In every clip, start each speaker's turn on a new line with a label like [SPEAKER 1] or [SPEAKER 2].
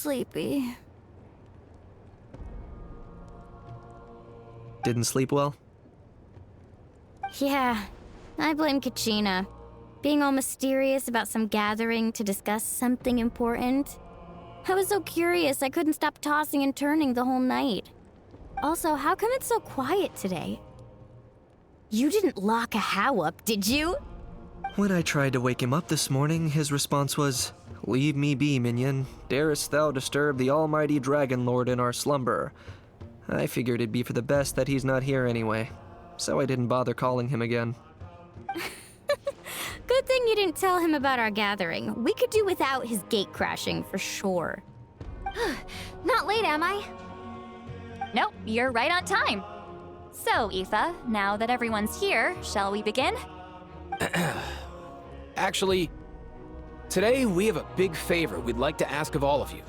[SPEAKER 1] sleepy.
[SPEAKER 2] Didn't sleep well?
[SPEAKER 1] Yeah, I blame Kachina. Being all mysterious about some gathering to discuss something important. I was so curious I couldn't stop tossing and turning the whole night. Also, how come it's so quiet today? You didn't lock a How up, did you?
[SPEAKER 2] When I tried to wake him up this morning, his response was, "Leave me be, minion. Darest thou disturb the almighty Dragon Lord in our slumber?" I figured it'd be for the best that he's not here anyway, so I didn't bother calling him again.
[SPEAKER 1] Good thing you didn't tell him about our gathering. We could do without his gate crashing for sure. Not late, am I?
[SPEAKER 3] Nope, you're right on time. So, Aoife, now that everyone's here, shall we begin?
[SPEAKER 4] Actually, today we have a big favor we'd like to ask of all of you.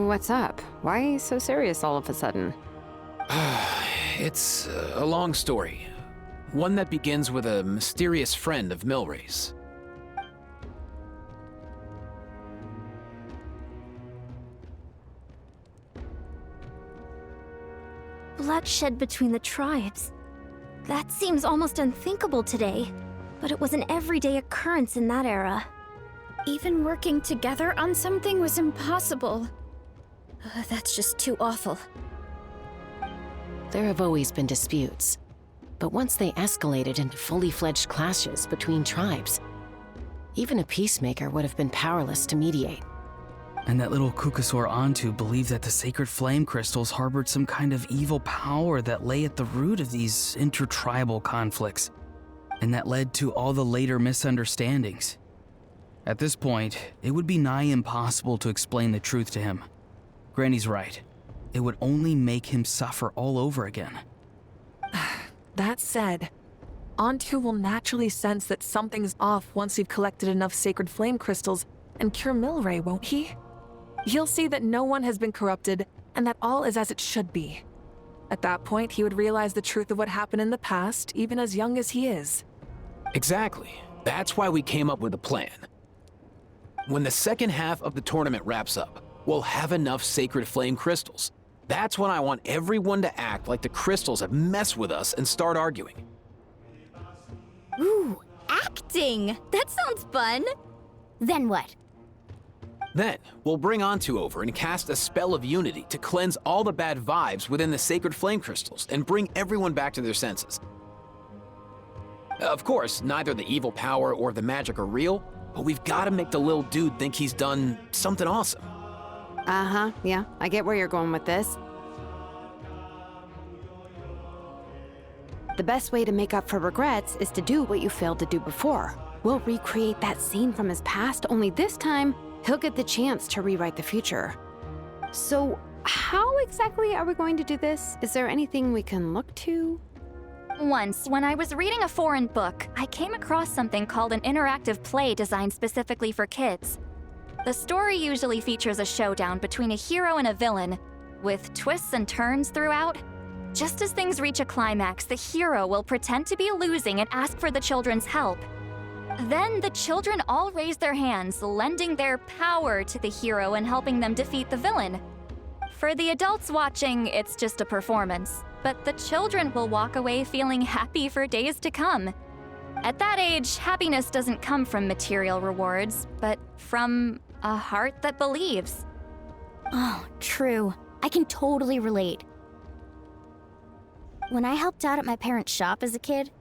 [SPEAKER 5] What's up? Why so serious all of a sudden?
[SPEAKER 4] It's a long story. One that begins with a mysterious friend of Milray's.
[SPEAKER 1] Bloodshed between the tribes. That seems almost unthinkable today, but it was an everyday occurrence in that era. Even working together on something was impossible. That's just too awful.
[SPEAKER 6] There have always been disputes, but once they escalated into fully fledged clashes between tribes, even a peacemaker would have been powerless to mediate.
[SPEAKER 7] And that little Kukasaur Antu believed that the sacred flame crystals harbored some kind of evil power that lay at the root of these intertribal conflicts, and that led to all the later misunderstandings. At this point, it would be nigh impossible to explain the truth to him. Granny's right. It would only make him suffer all over again.
[SPEAKER 8] That said, Antu will naturally sense that something's off once you've collected enough sacred flame crystals and cure Milray, won't he? He'll see that no one has been corrupted and that all is as it should be. At that point, he would realize the truth of what happened in the past, even as young as he is.
[SPEAKER 4] Exactly. That's why we came up with a plan. When the second half of the tournament wraps up, we'll have enough sacred flame crystals. That's when I want everyone to act like the crystals have messed with us and start arguing.
[SPEAKER 1] Ooh, acting! That sounds fun! Then what?
[SPEAKER 4] Then, we'll bring Antu over and cast a spell of unity to cleanse all the bad vibes within the sacred flame crystals and bring everyone back to their senses. Of course, neither the evil power or the magic are real, but we've got to make the little dude think he's done something awesome.
[SPEAKER 5] Uh-huh, yeah, I get where you're going with this. The best way to make up for regrets is to do what you failed to do before. We'll recreate that scene from his past, only this time, he'll get the chance to rewrite the future. So, how exactly are we going to do this? Is there anything we can look to?
[SPEAKER 3] Once, when I was reading a foreign book, I came across something called an interactive play designed specifically for kids. The story usually features a showdown between a hero and a villain, with twists and turns throughout. Just as things reach a climax, the hero will pretend to be losing and ask for the children's help. Then the children all raise their hands, lending their power to the hero and helping them defeat the villain. For the adults watching, it's just a performance, but the children will walk away feeling happy for days to come. At that age, happiness doesn't come from material rewards, but from a heart that believes.
[SPEAKER 1] Oh, true. I can totally relate. When I helped out at my parents' shop as a kid,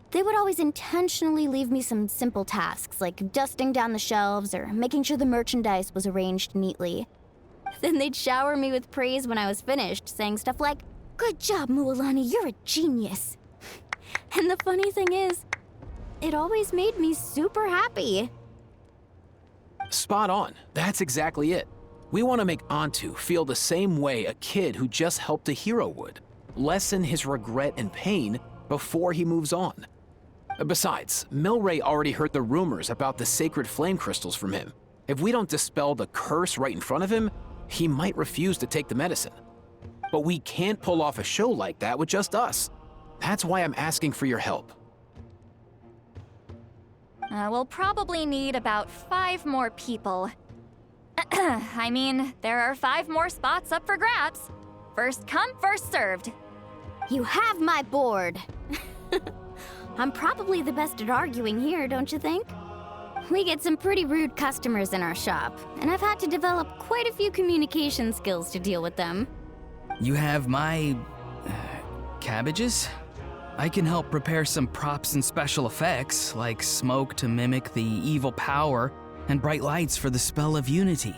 [SPEAKER 1] they would always intentionally leave me some simple tasks, like dusting down the shelves or making sure the merchandise was arranged neatly. Then they'd shower me with praise when I was finished, saying stuff like, "Good job, Mualani, you're a genius." And the funny thing is, it always made me super happy.
[SPEAKER 4] Spot on. That's exactly it. We want to make Antu feel the same way a kid who just helped a hero would. Lessen his regret and pain before he moves on. Besides, Milray already heard the rumors about the sacred flame crystals from him. If we don't dispel the curse right in front of him, he might refuse to take the medicine. But we can't pull off a show like that with just us. That's why I'm asking for your help.
[SPEAKER 3] We'll probably need about 5 more people. I mean, there are 5 more spots up for grabs. First come, first served.
[SPEAKER 1] You have my board. I'm probably the best at arguing here, don't you think? We get some pretty rude customers in our shop, and I've had to develop quite a few communication skills to deal with them.
[SPEAKER 7] You have my... cabbages? I can help prepare some props and special effects, like smoke to mimic the evil power, and bright lights for the spell of unity.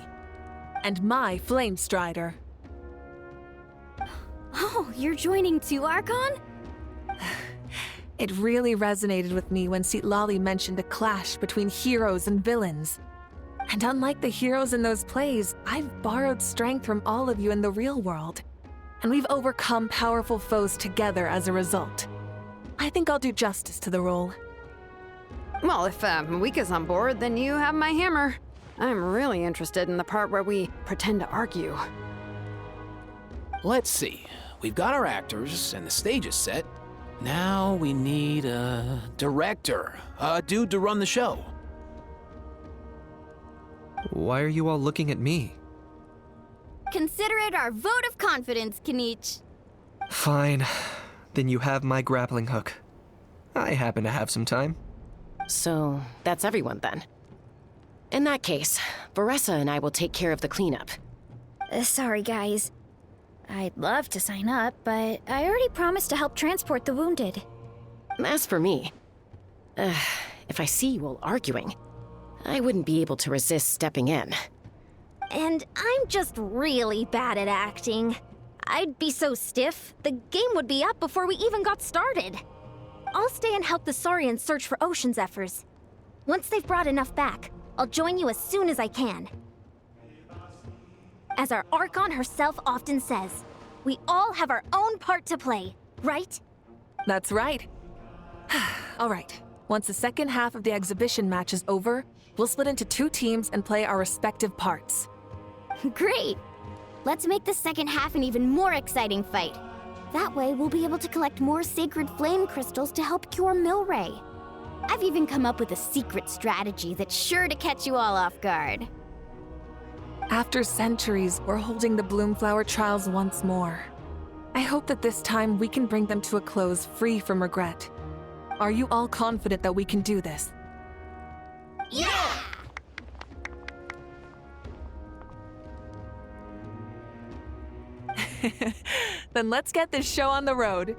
[SPEAKER 8] And my Flame Strider.
[SPEAKER 1] Oh, you're joining too, Archon?
[SPEAKER 8] It really resonated with me when Citlali mentioned a clash between heroes and villains. And unlike the heroes in those plays, I've borrowed strength from all of you in the real world. And we've overcome powerful foes together as a result. I think I'll do justice to the role.
[SPEAKER 5] Well, if Mika's on board, then you have my hammer. I'm really interested in the part where we pretend to argue.
[SPEAKER 4] Let's see. We've got our actors, and the stage is set. Now we need a director, a dude to run the show.
[SPEAKER 2] Why are you all looking at me?
[SPEAKER 1] Consider it our vote of confidence, Kanich.
[SPEAKER 2] Fine. Then you have my grappling hook. I happen to have some time.
[SPEAKER 6] So, that's everyone then. In that case, Varessa and I will take care of the cleanup.
[SPEAKER 1] Sorry, guys. I'd love to sign up, but I already promised to help transport the wounded.
[SPEAKER 6] As for me, if I see you all arguing, I wouldn't be able to resist stepping in.
[SPEAKER 1] And I'm just really bad at acting. I'd be so stiff, the game would be up before we even got started. I'll stay and help the Saurians search for Ocean Zephyrs. Once they've brought enough back, I'll join you as soon as I can. As our Archon herself often says, we all have our own part to play, right?
[SPEAKER 8] That's right. All right. Once the second half of the exhibition match is over, we'll split into 2 teams and play our respective parts.
[SPEAKER 1] Great! Let's make the second half an even more exciting fight. That way, we'll be able to collect more sacred flame crystals to help cure Milray. I've even come up with a secret strategy that's sure to catch you all off guard.
[SPEAKER 8] After centuries, we're holding the Bloomflower trials once more. I hope that this time we can bring them to a close free from regret. Are you all confident that we can do this?
[SPEAKER 1] Yeah!
[SPEAKER 8] Then let's get this show on the road.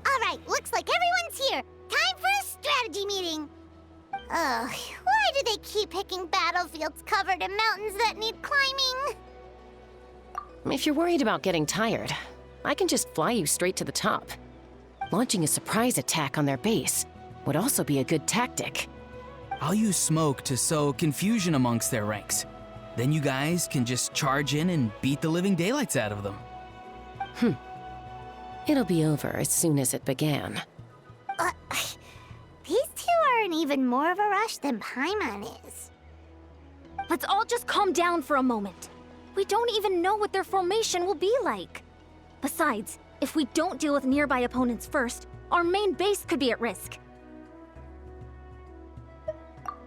[SPEAKER 9] Alright, looks like everyone's here. Time for a strategy meeting. Ugh, why do they keep picking battlefields covered in mountains that need climbing?
[SPEAKER 6] If you're worried about getting tired, I can just fly you straight to the top. Launching a surprise attack on their base would also be a good tactic.
[SPEAKER 7] I'll use smoke to sow confusion amongst their ranks. Then you guys can just charge in and beat the living daylights out of them.
[SPEAKER 6] It'll be over as soon as it began.
[SPEAKER 9] These two are in even more of a rush than Paimon is.
[SPEAKER 1] Let's all just calm down for a moment. We don't even know what their formation will be like. Besides, if we don't deal with nearby opponents first, our main base could be at risk.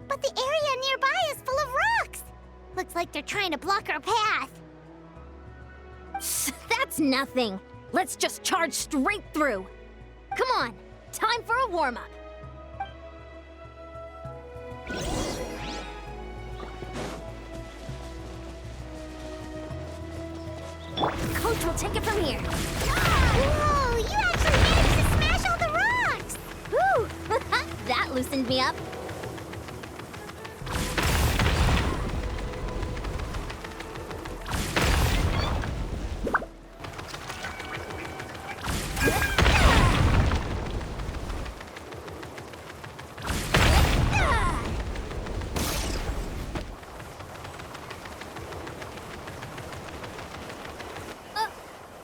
[SPEAKER 9] But the area nearby is full of rocks. Looks like they're trying to block our path.
[SPEAKER 1] That's nothing. Let's just charge straight through. Come on, time for a warm-up. Coach will take it from here.
[SPEAKER 9] Whoa, you actually managed to smash all the rocks!
[SPEAKER 1] Woo! That loosened me up.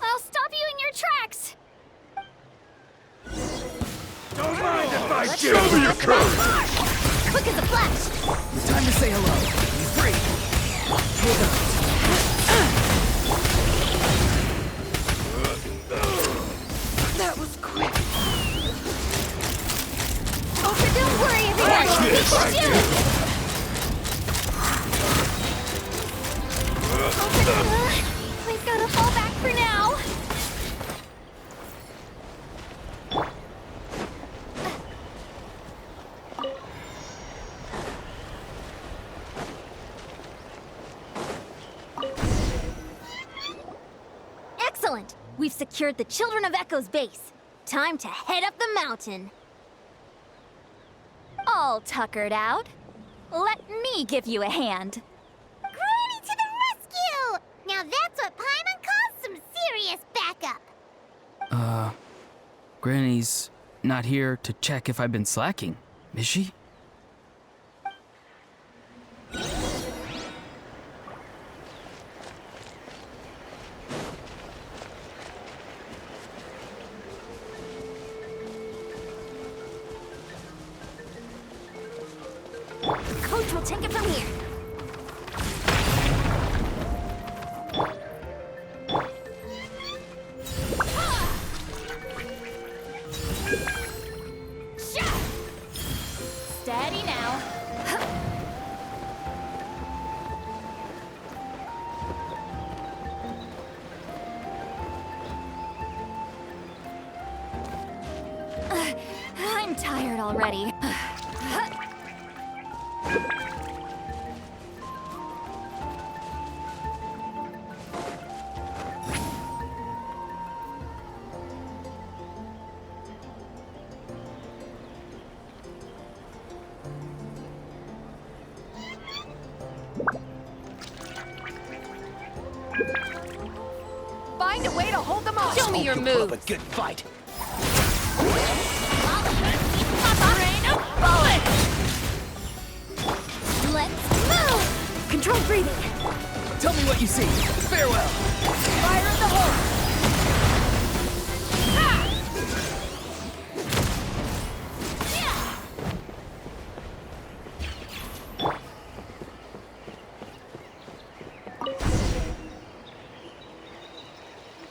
[SPEAKER 1] I'll stop you in your tracks.
[SPEAKER 10] Don't mind if I do! Show me your courage!
[SPEAKER 1] Quick as a flash.
[SPEAKER 7] Time to say hello. Be free.
[SPEAKER 1] Hold on.
[SPEAKER 5] That was quick.
[SPEAKER 1] Oh, but don't worry, everyone.
[SPEAKER 10] Watch
[SPEAKER 1] We
[SPEAKER 10] this!
[SPEAKER 1] can do it. We've got to fall back for now. Excellent! We've secured the Children of Echo's base. Time to head up the mountain.
[SPEAKER 3] All tuckered out. Let me give you a hand.
[SPEAKER 9] Granny to the rescue! Now that's what Paimon calls some serious backup.
[SPEAKER 7] Granny's not here to check if I've been slacking, is she?
[SPEAKER 1] Coach will take it from here.
[SPEAKER 3] Steady now. I'm tired already.
[SPEAKER 5] Find a way to hold them off. Show me your
[SPEAKER 4] Put up a
[SPEAKER 5] moves.
[SPEAKER 4] good fight.
[SPEAKER 1] Let's move! Control breathing.
[SPEAKER 4] Tell me what you see. Farewell.
[SPEAKER 5] Fire in the hole.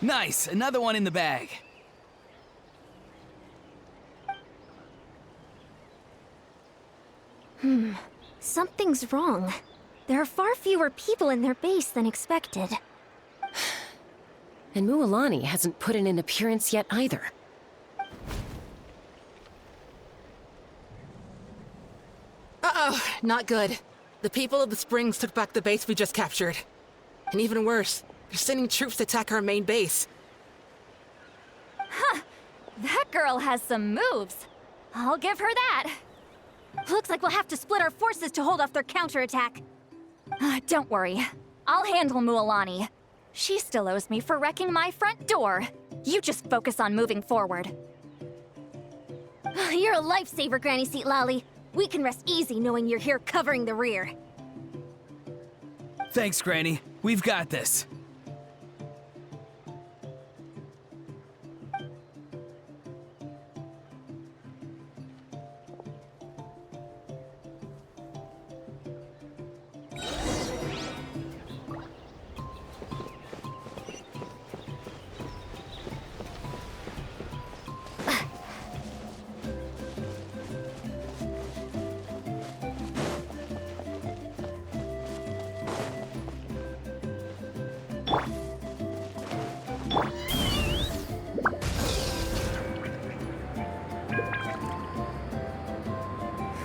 [SPEAKER 7] Nice! Another one in the bag.
[SPEAKER 1] Something's wrong. There are far fewer people in their base than expected.
[SPEAKER 6] And Mualani hasn't put in an appearance yet either.
[SPEAKER 11] Uh-oh, not good. The people of the Springs took back the base we just captured. And even worse, they're sending troops to attack our main base.
[SPEAKER 3] That girl has some moves. I'll give her that.
[SPEAKER 1] Looks like we'll have to split our forces to hold off their counterattack.
[SPEAKER 3] Don't worry. I'll handle Mualani. She still owes me for wrecking my front door. You just focus on moving forward.
[SPEAKER 1] You're a lifesaver, Granny Seat Lolly. We can rest easy knowing you're here covering the rear.
[SPEAKER 7] Thanks, Granny. We've got this.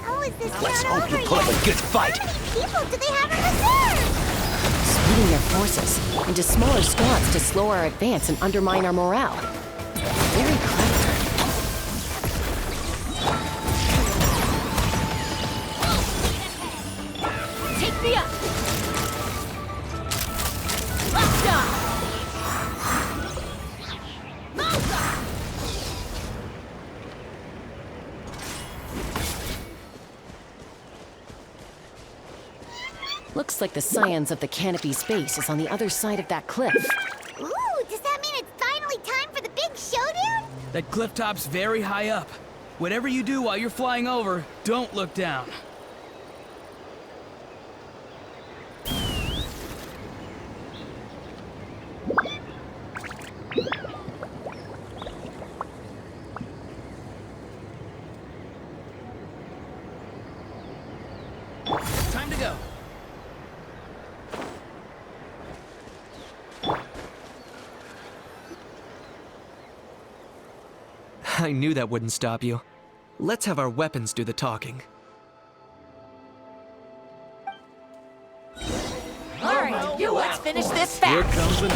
[SPEAKER 9] How is this
[SPEAKER 4] Let's
[SPEAKER 9] not
[SPEAKER 4] hope you
[SPEAKER 9] over
[SPEAKER 4] put up
[SPEAKER 9] yet?
[SPEAKER 4] a good fight.
[SPEAKER 9] How many people do they have in reserve?
[SPEAKER 6] Splitting their forces into smaller squads to slow our advance and undermine our morale. Very clever.
[SPEAKER 1] Take me up! Let's go!
[SPEAKER 6] Looks like the scions of the Canopy's base is on the other side of that cliff.
[SPEAKER 9] Ooh, does that mean it's finally time for the big showdown?
[SPEAKER 7] That cliff top's very high up. Whatever you do while you're flying over, don't look down. Time to go.
[SPEAKER 2] I knew that wouldn't stop you. Let's have our weapons do the talking.
[SPEAKER 11] Alright, let's finish this
[SPEAKER 10] Here
[SPEAKER 11] fast.
[SPEAKER 10] comes another.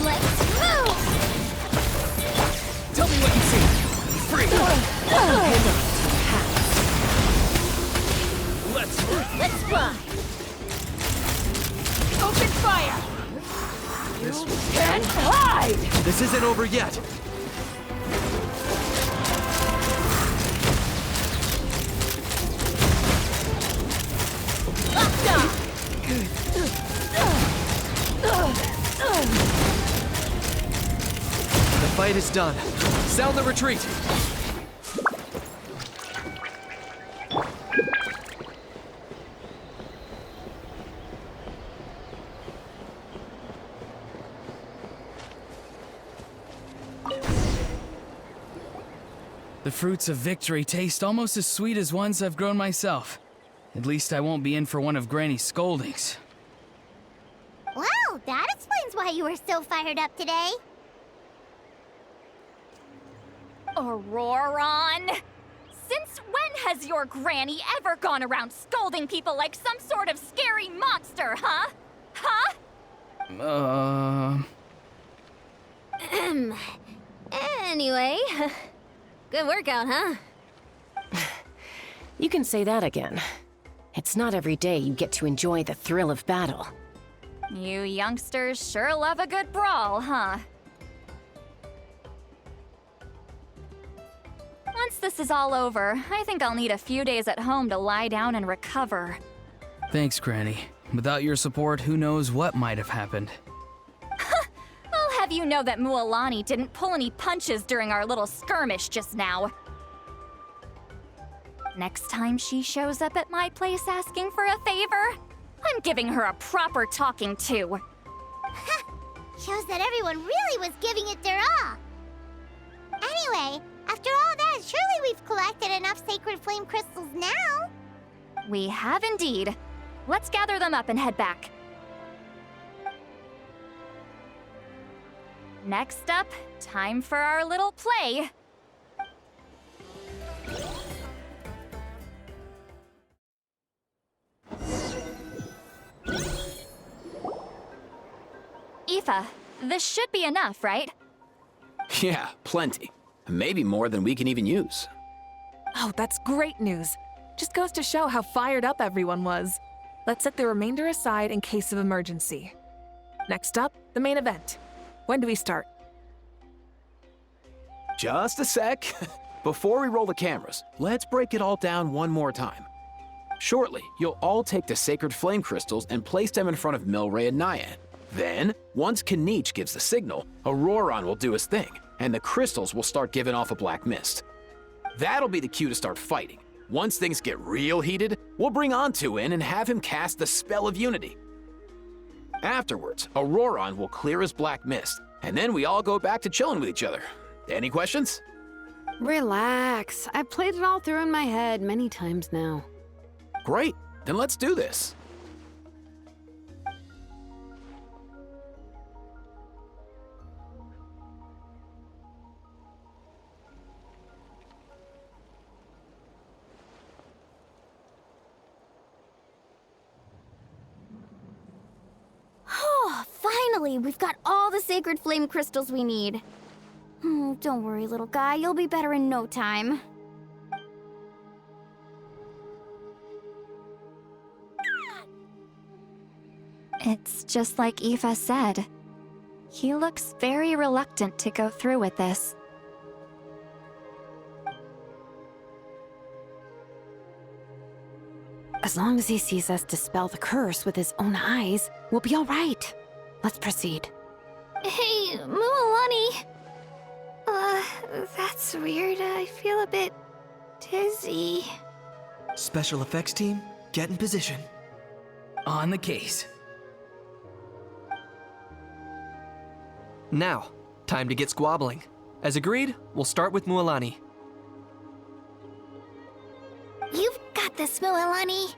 [SPEAKER 9] Let's move!
[SPEAKER 7] Tell me what you see. Free.
[SPEAKER 9] Let's fly!
[SPEAKER 11] Open fire!
[SPEAKER 10] This was
[SPEAKER 11] Can't hide!
[SPEAKER 2] This isn't over yet. The fight is done. Sound the retreat.
[SPEAKER 7] The fruits of victory taste almost as sweet as ones I've grown myself. At least I won't be in for one of Granny's scoldings.
[SPEAKER 9] Wow, that explains why you were so fired up today.
[SPEAKER 3] Auroron! Since when has your granny ever gone around scolding people like some sort of scary monster, huh? Huh?
[SPEAKER 1] Anyway, good workout, huh?
[SPEAKER 6] You can say that again. It's not every day you get to enjoy the thrill of battle.
[SPEAKER 3] You youngsters sure love a good brawl, huh? Once this is all over, I think I'll need a few days at home to lie down and recover.
[SPEAKER 7] Thanks, Granny. Without your support, who knows what might have happened.
[SPEAKER 3] I'll have you know that Mualani didn't pull any punches during our little skirmish just now. Next time she shows up at my place asking for a favor, I'm giving her a proper talking to.
[SPEAKER 9] Shows that everyone really was giving it their all. Anyway, after all that, surely we've collected enough sacred flame crystals now.
[SPEAKER 3] We have indeed. Let's gather them up and head back. Next up, time for our little play. Aoife, this should be enough, right?
[SPEAKER 4] Yeah, plenty. Maybe more than we can even use.
[SPEAKER 8] Oh, that's great news. Just goes to show how fired up everyone was. Let's set the remainder aside in case of emergency. Next up, the main event. When do we start?
[SPEAKER 4] Just a sec. Before we roll the cameras, let's break it all down one more time. Shortly, you'll all take the sacred flame crystals and place them in front of Milray and Nyan. Then, once Kanich gives the signal, Auroron will do his thing, and the crystals will start giving off a black mist. That'll be the cue to start fighting. Once things get real heated, we'll bring Antu in and have him cast the Spell of Unity. Afterwards, Auroron will clear his black mist, and then we all go back to chilling with each other. Any questions?
[SPEAKER 5] Relax. I've played it all through in my head many times now.
[SPEAKER 4] Great, then let's do this.
[SPEAKER 1] Oh, finally, we've got all the sacred flame crystals we need. Don't worry, little guy, you'll be better in no time.
[SPEAKER 3] It's just like Aoife said. He looks very reluctant to go through with this.
[SPEAKER 5] As long as he sees us dispel the curse with his own eyes, we'll be all right. Let's proceed.
[SPEAKER 1] Hey, Mualani. That's weird. I feel a bit dizzy.
[SPEAKER 2] Special effects team, get in position.
[SPEAKER 7] On the case.
[SPEAKER 2] Now, time to get squabbling. As agreed, we'll start with Mualani.
[SPEAKER 9] You've got this, Mualani?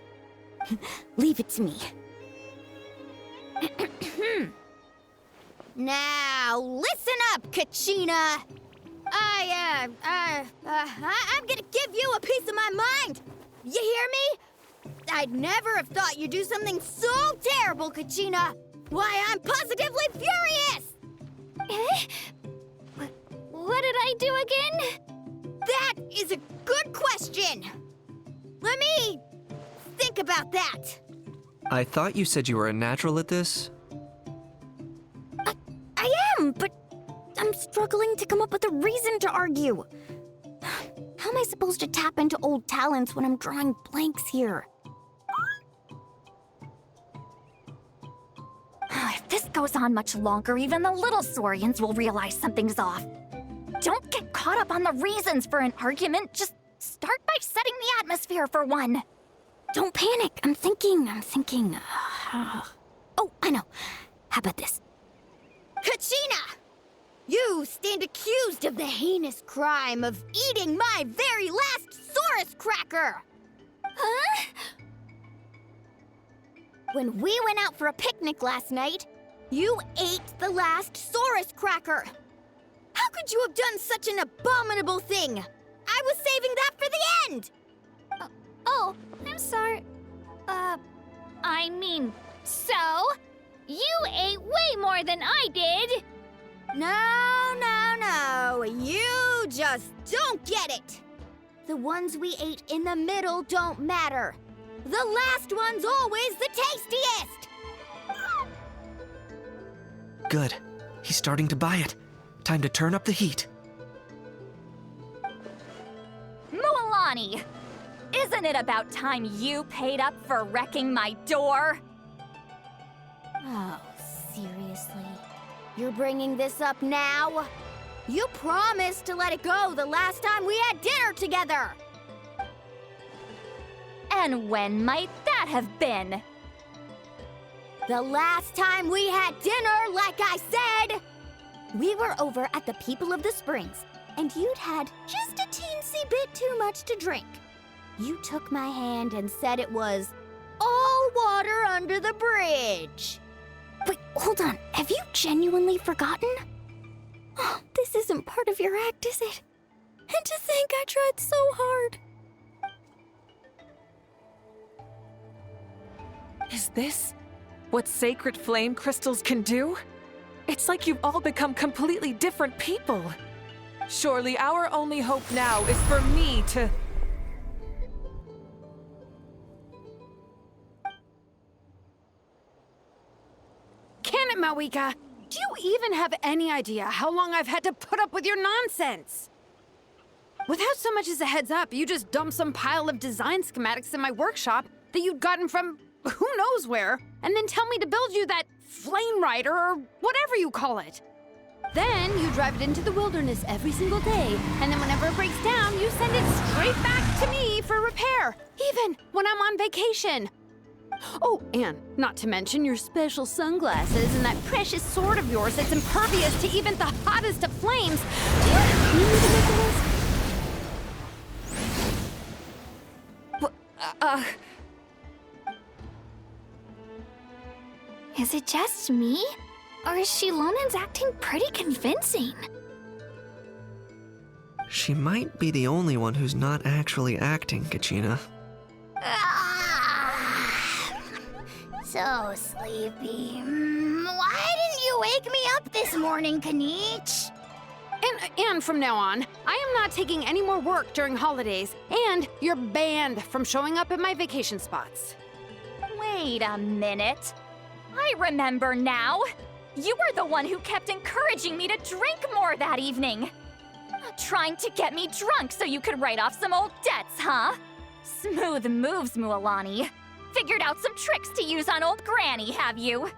[SPEAKER 1] Leave it to me.
[SPEAKER 12] Now, listen up, Kachina! I'm gonna give you a piece of my mind! You hear me? I'd never have thought you'd do something so terrible, Kachina! Why, I'm positively furious!
[SPEAKER 1] What did I do again?
[SPEAKER 12] That is a good question! Let me think about that.
[SPEAKER 2] I thought you said you were a natural at this.
[SPEAKER 1] I am, but I'm struggling to come up with a reason to argue. How am I supposed to tap into old talents when I'm drawing blanks here?
[SPEAKER 3] If this goes on much longer, even the little Saurians will realize something's off. Don't get caught up on the reasons for an argument. Just start by setting the atmosphere for one.
[SPEAKER 1] Don't panic. I'm thinking. Oh, I know. How about this?
[SPEAKER 12] Kachina! You stand accused of the heinous crime of eating my very last Saurus cracker!
[SPEAKER 1] Huh?
[SPEAKER 12] When we went out for a picnic last night, you ate the last Saurus cracker! How could you have done such an abominable thing? I was saving that for the end!
[SPEAKER 1] Oh, I'm sorry. I mean, so? You ate way more than I did!
[SPEAKER 12] No. You just don't get it! The ones we ate in the middle don't matter. The last one's always the tastiest!
[SPEAKER 2] Good. He's starting to buy it. Time to turn up the heat.
[SPEAKER 3] Mualani! Isn't it about time you paid up for wrecking my door?
[SPEAKER 12] Oh, seriously? You're bringing this up now? You promised to let it go the last time we had dinner together!
[SPEAKER 3] And when might that have been?
[SPEAKER 12] The last time we had dinner, like I said! We were over at the People of the Springs, and you'd had just a teensy bit too much to drink. You took my hand and said it was all water under the bridge.
[SPEAKER 1] Wait, hold on. Have you genuinely forgotten? Oh, this isn't part of your act, is it? And to think I tried so hard.
[SPEAKER 8] Is this what sacred flame crystals can do? It's like you've all become completely different people. Surely our only hope now is for me to...
[SPEAKER 5] Can it, Mawika? Do you even have any idea how long I've had to put up with your nonsense? Without so much as a heads up, you just dumped some pile of design schematics in my workshop that you'd gotten from who knows where, and then tell me to build you that flame rider or whatever you call it. Then you drive it into the wilderness every single day, and then whenever it breaks down, you send it straight back to me for repair, even when I'm on vacation. Oh, and not to mention your special sunglasses and that precious sword of yours that's impervious to even the hottest of flames. Do you need to make a list?
[SPEAKER 1] Is it just me? Or is Shilonen's acting pretty convincing?
[SPEAKER 2] She might be the only one who's not actually acting, Kachina.
[SPEAKER 9] So sleepy. Why didn't you wake me up this morning, Kanich?
[SPEAKER 5] And from now on, I am not taking any more work during holidays, and you're banned from showing up at my vacation spots.
[SPEAKER 3] Wait a minute. I remember now. You were the one who kept encouraging me to drink more that evening. Trying to get me drunk so you could write off some old debts, huh? Smooth moves, Mualani. Figured out some tricks to use on old Granny, have you?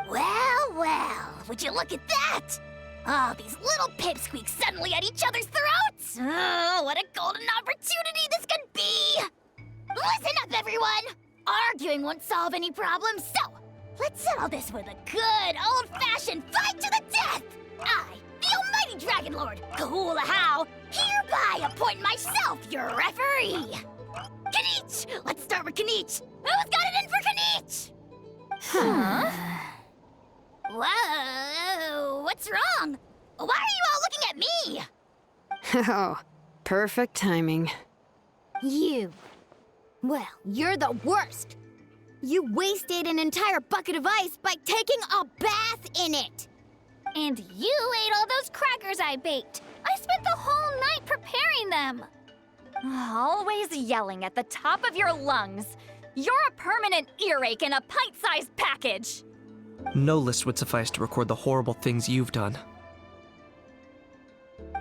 [SPEAKER 9] Well, would you look at that? Oh, these little pipsqueaks suddenly at each other's throats! Oh, what a golden opportunity this could be! Listen up, everyone! Arguing won't solve any problems, so let's settle this with a good old-fashioned fight to the death! I, the almighty Dragon Lord, Kahula How, hereby appoint myself your referee! Kanich! Let's start with Kanich. Who's got it in for Kanich?
[SPEAKER 3] Huh?
[SPEAKER 9] Whoa, what's wrong? Why are you all looking at me?
[SPEAKER 5] Oh, perfect timing.
[SPEAKER 12] You. Well, you're the worst. You wasted an entire bucket of ice by taking a bath in it.
[SPEAKER 3] And you ate all those crackers I baked. I spent the whole night preparing them. Always yelling at the top of your lungs. You're a permanent earache in a pint-sized package.
[SPEAKER 2] No list would suffice to record the horrible things you've done.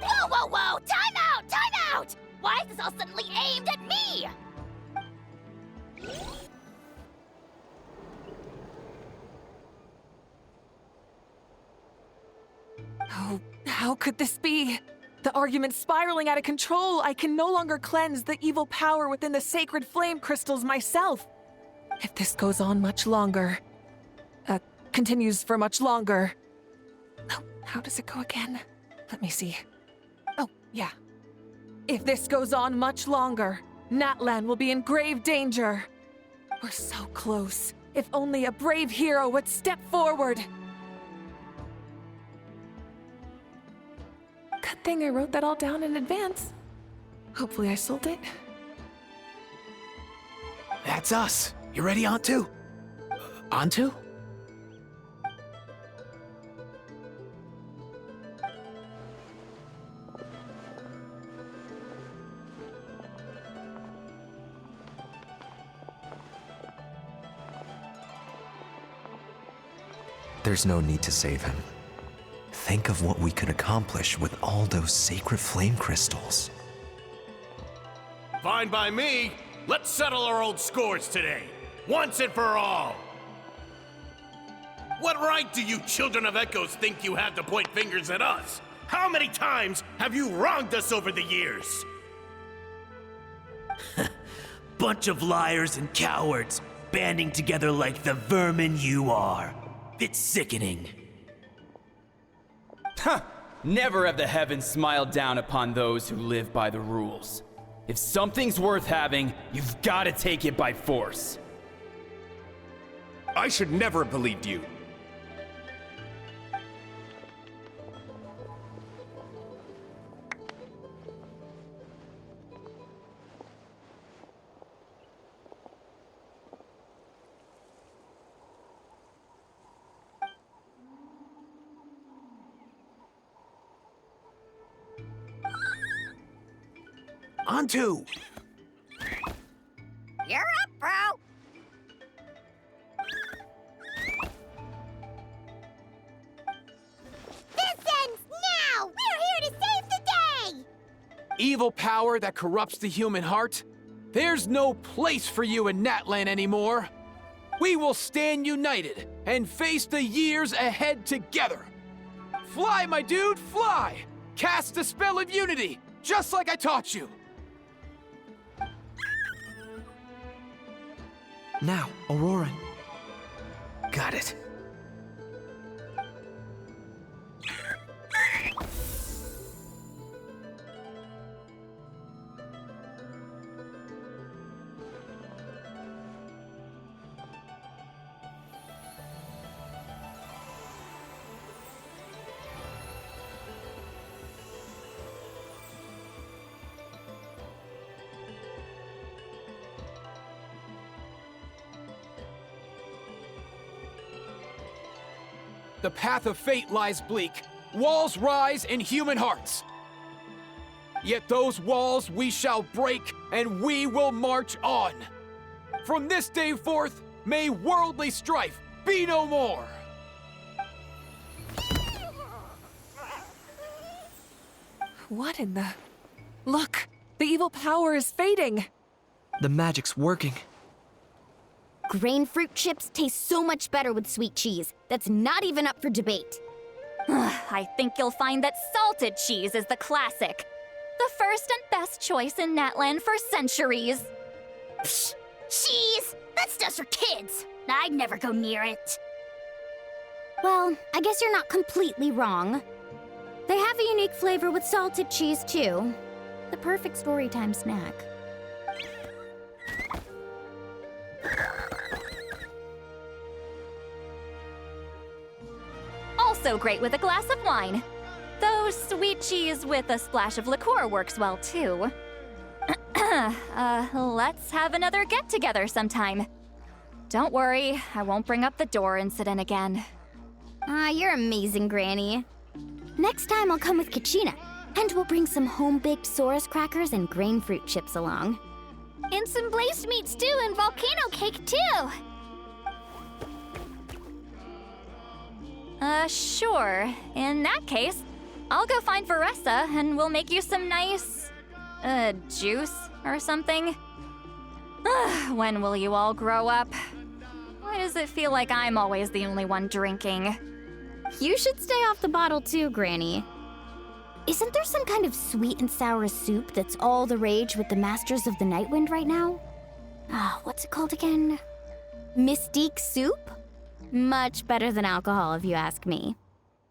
[SPEAKER 9] Whoa, whoa, whoa! Time out! Time out! Why is this all suddenly aimed at me?
[SPEAKER 8] Oh, how could this be? The argument's spiraling out of control. I can no longer cleanse the evil power within the sacred flame crystals myself. If this goes on much longer, continues for much longer. Oh, how does it go again? Let me see. Oh, yeah. If this goes on much longer, Natlan will be in grave danger. We're so close. If only a brave hero would step forward. Good thing I wrote that all down in advance. Hopefully I sold it.
[SPEAKER 4] That's us. You ready, Antu? Antu?
[SPEAKER 13] There's no need to save him. Think of what we could accomplish with all those sacred flame crystals.
[SPEAKER 10] Fine by me. Let's settle our old scores today, once and for all. What right do you children of Echoes think you have to point fingers at us? How many times have you wronged us over the years?
[SPEAKER 14] Bunch of liars and cowards, banding together like the vermin you are. It's sickening.
[SPEAKER 15] Huh! Never have the heavens smiled down upon those who live by the rules. If something's worth having, you've got to take it by force.
[SPEAKER 10] I should never have believed you.
[SPEAKER 4] Antu!
[SPEAKER 9] You're up, bro!
[SPEAKER 12] This ends now! We're here to save the day!
[SPEAKER 4] Evil power that corrupts the human heart? There's no place for you in Natlan anymore. We will stand united and face the years ahead together. Fly, my dude, fly! Cast the spell of unity, just like I taught you.
[SPEAKER 2] Now, Auroran.
[SPEAKER 4] Got it. The path of fate lies bleak. Walls rise in human hearts. Yet those walls we shall break, and we will march on. From this day forth, may worldly strife be no more.
[SPEAKER 8] What in the... Look, the evil power is fading.
[SPEAKER 2] The magic's working.
[SPEAKER 12] Grain fruit chips taste so much better with sweet cheese. That's not even up for debate.
[SPEAKER 3] I think you'll find that salted cheese is the classic. The first and best choice in Natlan for centuries.
[SPEAKER 9] Psh, cheese! That's just for kids. I'd never go near it.
[SPEAKER 12] Well, I guess you're not completely wrong. They have a unique flavor with salted cheese, too. The perfect storytime snack.
[SPEAKER 3] also great with a glass of wine. Though sweet cheese with a splash of liqueur works well too. Let's have another get-together sometime. Don't worry, I won't bring up the door incident again.
[SPEAKER 1] You're amazing, Granny. Next time I'll come with Kachina, and we'll bring some home-baked Saurus crackers and grain fruit chips along.
[SPEAKER 12] And some blazed meat stew and volcano cake, too.
[SPEAKER 3] Sure. In that case, I'll go find Varessa and we'll make you some nice, juice or something. When will you all grow up? Why does it feel like I'm always the only one drinking?
[SPEAKER 1] You should stay off the bottle too, Granny. Isn't there some kind of sweet and sour soup that's all the rage with the Masters of the Nightwind right now? What's it called again? Mystique soup? Much better than alcohol, if you ask me.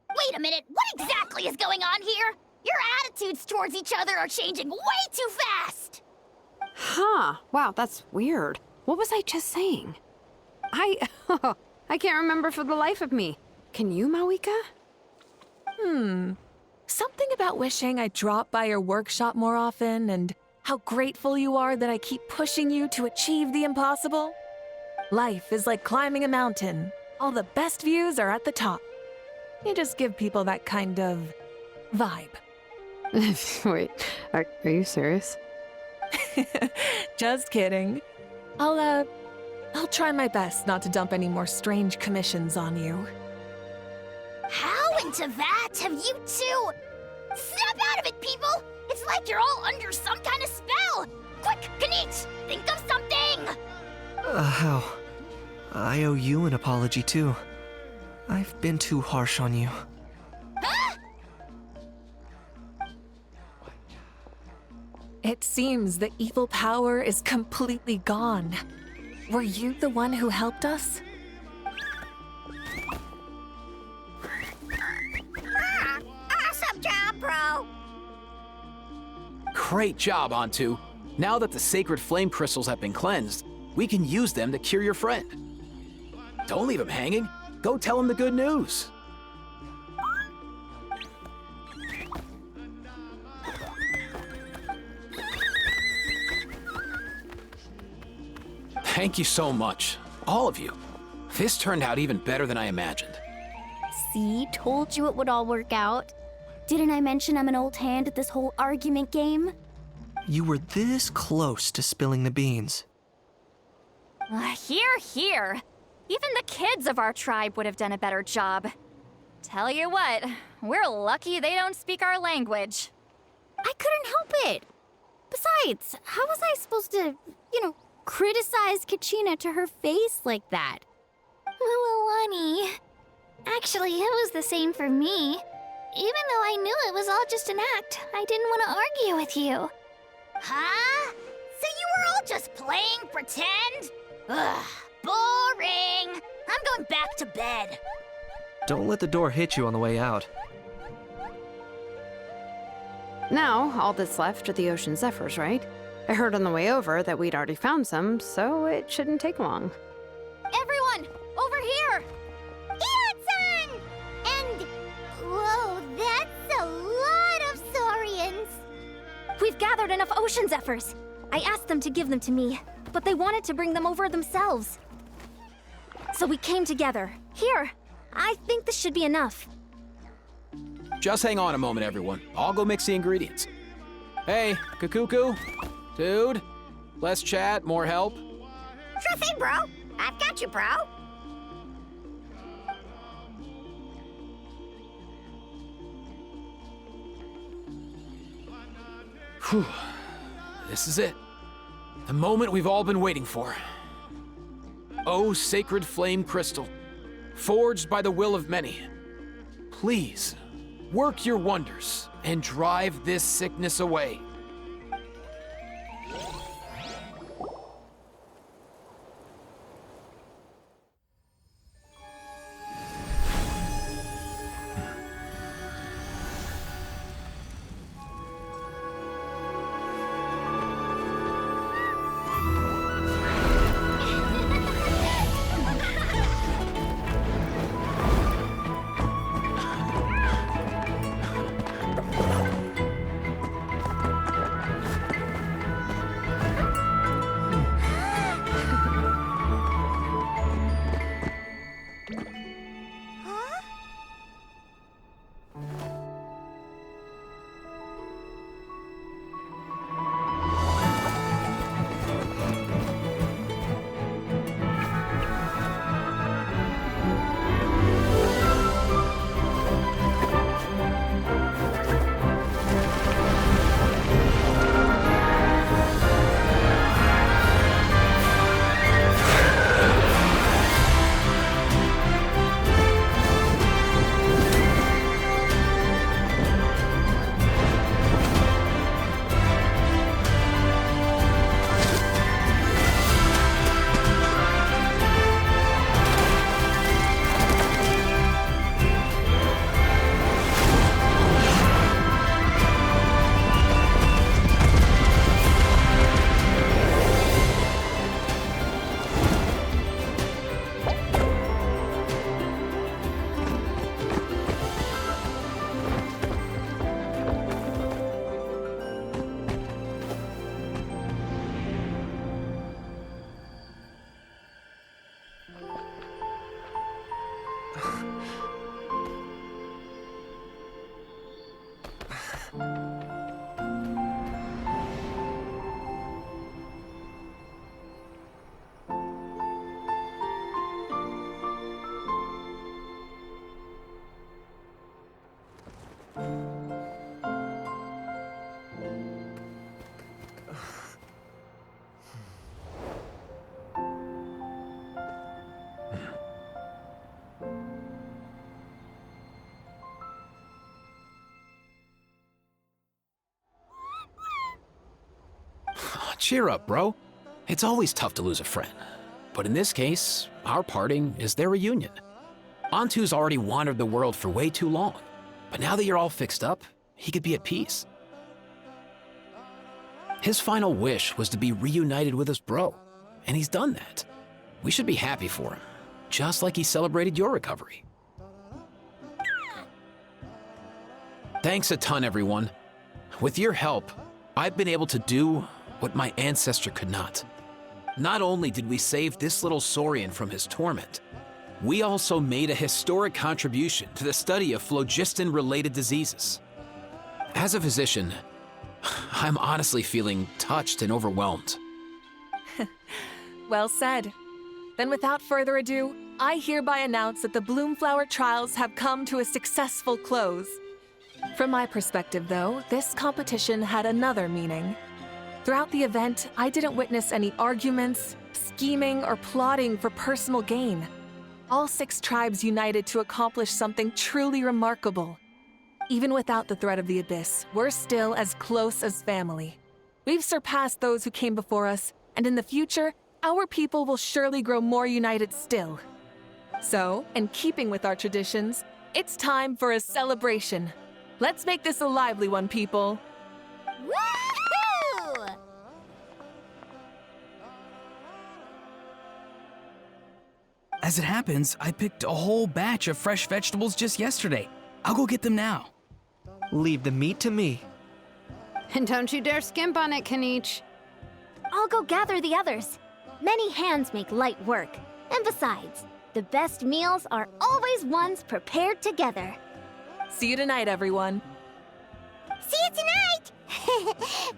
[SPEAKER 9] Wait a minute, what exactly is going on here? Your attitudes towards each other are changing way too fast!
[SPEAKER 5] Huh. Wow, that's weird. What was I just saying? I can't remember for the life of me. Can you, Mawika?
[SPEAKER 8] Something about wishing I'd drop by your workshop more often and how grateful you are that I keep pushing you to achieve the impossible. Life is like climbing a mountain. All the best views are at the top. You just give people that kind of vibe.
[SPEAKER 5] Wait, are you serious?
[SPEAKER 8] Just kidding. I'll try my best not to dump any more strange commissions on you.
[SPEAKER 9] How into that have you two? Snap out of it, people! It's like you're all under some kind of spell! Quick, Kanich, think of something!
[SPEAKER 2] How? I owe you an apology too. I've been too harsh on you.
[SPEAKER 9] Huh?
[SPEAKER 8] It seems the evil power is completely gone. Were you the one who helped us?
[SPEAKER 9] Awesome job, bro!
[SPEAKER 4] Great job, Antu. Now that the sacred flame crystals have been cleansed, we can use them to cure your friend. Don't leave him hanging. Go tell him the good news. Thank you so much, all of you. This turned out even better than I imagined.
[SPEAKER 1] See, told you it would all work out. Didn't I mention I'm an old hand at this whole argument game?
[SPEAKER 2] You were this close to spilling the beans.
[SPEAKER 3] Here. Even the kids of our tribe would have done a better job. Tell you what, we're lucky they don't speak our language.
[SPEAKER 1] I couldn't help it. Besides, how was I supposed to, criticize Kachina to her face like that?
[SPEAKER 12] Well, honey. Actually, it was the same for me. Even though I knew it was all just an act, I didn't want to argue with you.
[SPEAKER 9] Huh? So you were all just playing pretend? Ugh, boring! I'm going back to bed.
[SPEAKER 2] Don't let the door hit you on the way out.
[SPEAKER 5] Now, all that's left are the ocean zephyrs, right? I heard on the way over that we'd already found some, so it shouldn't take long.
[SPEAKER 12] Everyone, over here! Ian-san! And... whoa, that's a lot of saurians!
[SPEAKER 1] We've gathered enough ocean zephyrs. I asked them to give them to me, but they wanted to bring them over themselves. So we came together. Here, I think this should be enough.
[SPEAKER 4] Just hang on a moment, everyone. I'll go mix the ingredients. Hey, Kakuku? Dude? Less chat, more help?
[SPEAKER 9] Sure thing, bro. I've got you, bro.
[SPEAKER 4] Whew. This is it. The moment we've all been waiting for. Oh, sacred flame crystal, forged by the will of many. Please, work your wonders and drive this sickness away. Cheer up, bro. It's always tough to lose a friend. But in this case, our parting is their reunion. Antu's already wandered the world for way too long. But now that you're all fixed up, he could be at peace. His final wish was to be reunited with his bro, and he's done that. We should be happy for him, just like he celebrated your recovery. Thanks a ton, everyone. With your help, I've been able to do what my ancestor could not. Not only did we save this little Saurian from his torment, we also made a historic contribution to the study of phlogiston-related diseases. As a physician, I'm honestly feeling touched and overwhelmed.
[SPEAKER 8] Well said. Then without further ado, I hereby announce that the Bloomflower trials have come to a successful close. From my perspective, though, this competition had another meaning. Throughout the event, I didn't witness any arguments, scheming, or plotting for personal gain. All 6 tribes united to accomplish something truly remarkable. Even without the threat of the Abyss, we're still as close as family. We've surpassed those who came before us, and in the future, our people will surely grow more united still. So, in keeping with our traditions, it's time for a celebration. Let's make this a lively one, people.
[SPEAKER 12] Woohoo!
[SPEAKER 7] As it happens, I picked a whole batch of fresh vegetables just yesterday. I'll go get them now.
[SPEAKER 2] Leave the meat to me.
[SPEAKER 5] And don't you dare skimp on it, Kanich.
[SPEAKER 12] I'll go gather the others. Many hands make light work. And besides, the best meals are always ones prepared together.
[SPEAKER 8] See you tonight, everyone.
[SPEAKER 9] See you tonight!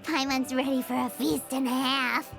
[SPEAKER 9] Paimon's ready for a feast and a half.